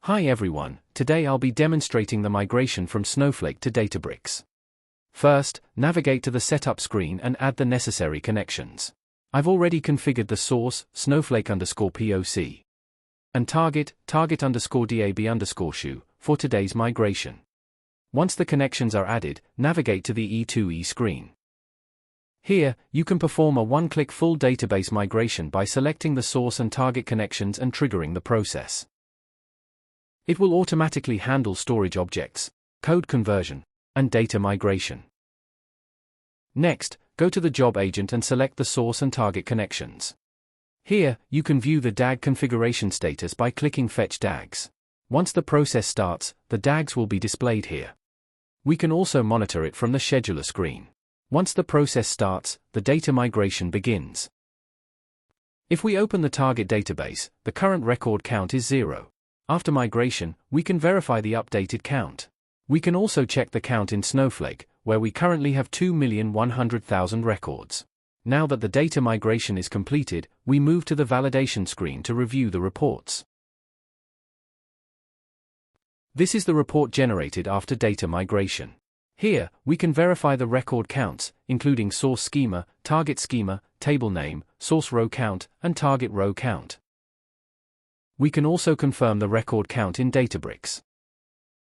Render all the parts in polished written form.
Hi everyone, today I'll be demonstrating the migration from Snowflake to Databricks. First, navigate to the setup screen and add the necessary connections. I've already configured the source, Snowflake_POC, and target_DAB_shoe, for today's migration. Once the connections are added, navigate to the E2E screen. Here, you can perform a one-click full database migration by selecting the source and target connections and triggering the process. It will automatically handle storage objects, code conversion, and data migration. Next, go to the job agent and select the source and target connections. Here, you can view the DAG configuration status by clicking Fetch DAGs. Once the process starts, the DAGs will be displayed here. We can also monitor it from the scheduler screen. Once the process starts, the data migration begins. If we open the target database, the current record count is 0. After migration, we can verify the updated count. We can also check the count in Snowflake, where we currently have 2,100,000 records. Now that the data migration is completed, we move to the validation screen to review the reports. This is the report generated after data migration. Here, we can verify the record counts, including source schema, target schema, table name, source row count, and target row count. We can also confirm the record count in Databricks,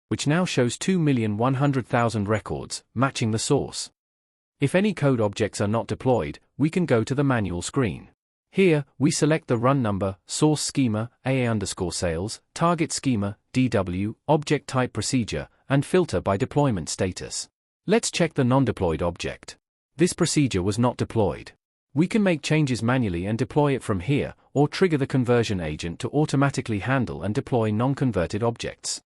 which now shows 2,100,000 records, matching the source. If any code objects are not deployed, we can go to the manual screen. Here, we select the run number, source schema, AA_sales, target schema, DW, object type procedure, and filter by deployment status. Let's check the non-deployed object. This procedure was not deployed. We can make changes manually and deploy it from here, or trigger the conversion agent to automatically handle and deploy non-converted objects.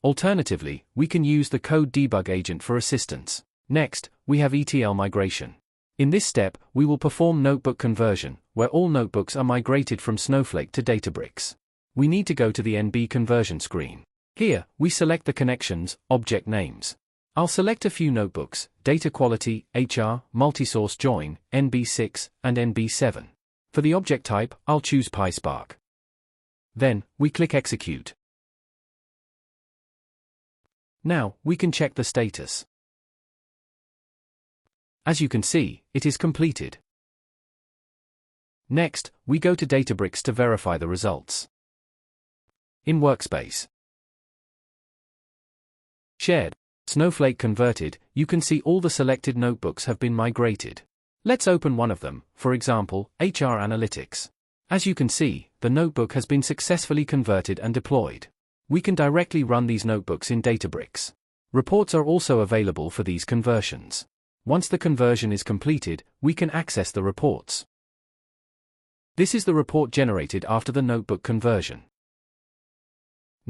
Alternatively, we can use the code debug agent for assistance. Next, we have ETL migration. In this step, we will perform notebook conversion, where all notebooks are migrated from Snowflake to Databricks. We need to go to the NB conversion screen. Here, we select the connections, object names. I'll select a few notebooks: data quality, HR, multi-source join, NB6, and NB7. For the object type, I'll choose PySpark. Then, we click Execute. Now, we can check the status. As you can see, it is completed. Next, we go to Databricks to verify the results. In Workspace, Shared, Snowflake Converted, you can see all the selected notebooks have been migrated. Let's open one of them, for example, HR Analytics. As you can see, the notebook has been successfully converted and deployed. We can directly run these notebooks in Databricks. Reports are also available for these conversions. Once the conversion is completed, we can access the reports. This is the report generated after the notebook conversion.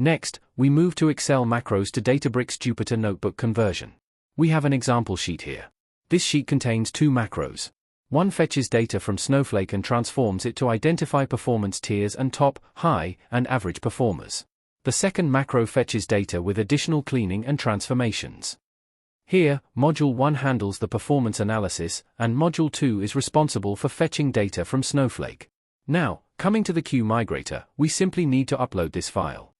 Next, we move to Excel macros to Databricks Jupyter Notebook conversion. We have an example sheet here. This sheet contains two macros. One fetches data from Snowflake and transforms it to identify performance tiers and top, high, and average performers. The second macro fetches data with additional cleaning and transformations. Here, Module 1 handles the performance analysis, and Module 2 is responsible for fetching data from Snowflake. Now, coming to the QMigrator, we simply need to upload this file.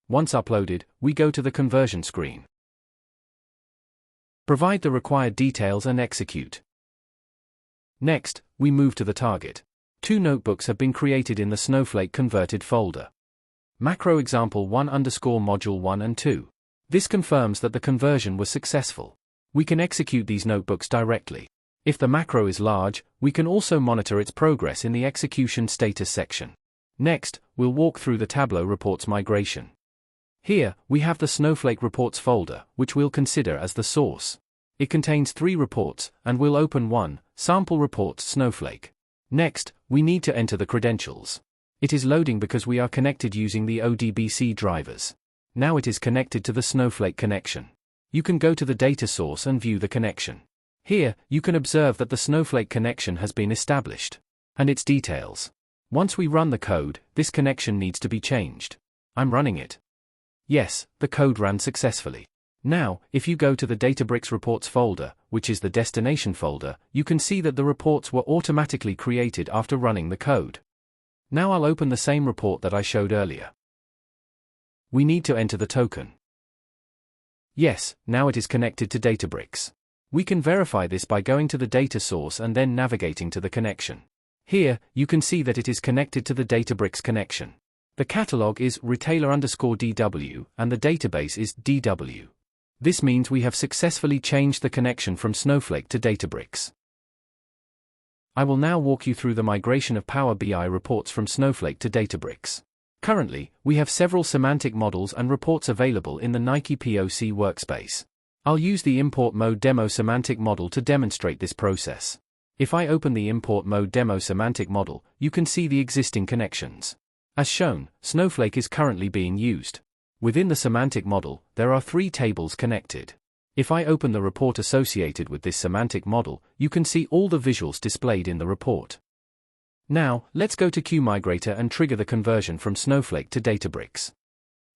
Once uploaded, we go to the conversion screen. Provide the required details and execute. Next, we move to the target. Two notebooks have been created in the Snowflake converted folder. Macro example 1_module 1 and 2. This confirms that the conversion was successful. We can execute these notebooks directly. If the macro is large, we can also monitor its progress in the execution status section. Next, we'll walk through the Tableau reports migration. Here, we have the Snowflake reports folder, which we'll consider as the source. It contains 3 reports, and we'll open one, Sample Reports Snowflake. Next, we need to enter the credentials. It is loading because we are connected using the ODBC drivers. Now it is connected to the Snowflake connection. You can go to the data source and view the connection. Here, you can observe that the Snowflake connection has been established, and its details. Once we run the code, this connection needs to be changed. I'm running it. Yes, the code ran successfully. Now, if you go to the Databricks Reports folder, which is the destination folder, you can see that the reports were automatically created after running the code. Now I'll open the same report that I showed earlier. We need to enter the token. Yes, now it is connected to Databricks. We can verify this by going to the data source and then navigating to the connection. Here, you can see that it is connected to the Databricks connection. The catalog is retailer_DW and the database is DW. This means we have successfully changed the connection from Snowflake to Databricks. I will now walk you through the migration of Power BI reports from Snowflake to Databricks. Currently, we have several semantic models and reports available in the Nike POC workspace. I'll use the import mode demo semantic model to demonstrate this process. If I open the import mode demo semantic model, you can see the existing connections. As shown, Snowflake is currently being used. Within the semantic model, there are 3 tables connected. If I open the report associated with this semantic model, you can see all the visuals displayed in the report. Now, let's go to QMigrator and trigger the conversion from Snowflake to Databricks.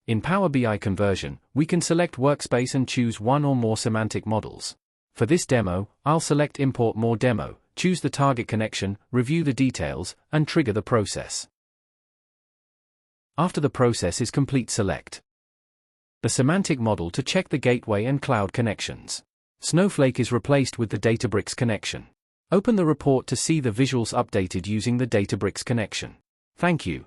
In Power BI conversion, we can select workspace and choose one or more semantic models. For this demo, I'll select Import More Demo, choose the target connection, review the details, and trigger the process. After the process is complete, select the semantic model to check the gateway and cloud connections. Snowflake is replaced with the Databricks connection. Open the report to see the visuals updated using the Databricks connection. Thank you.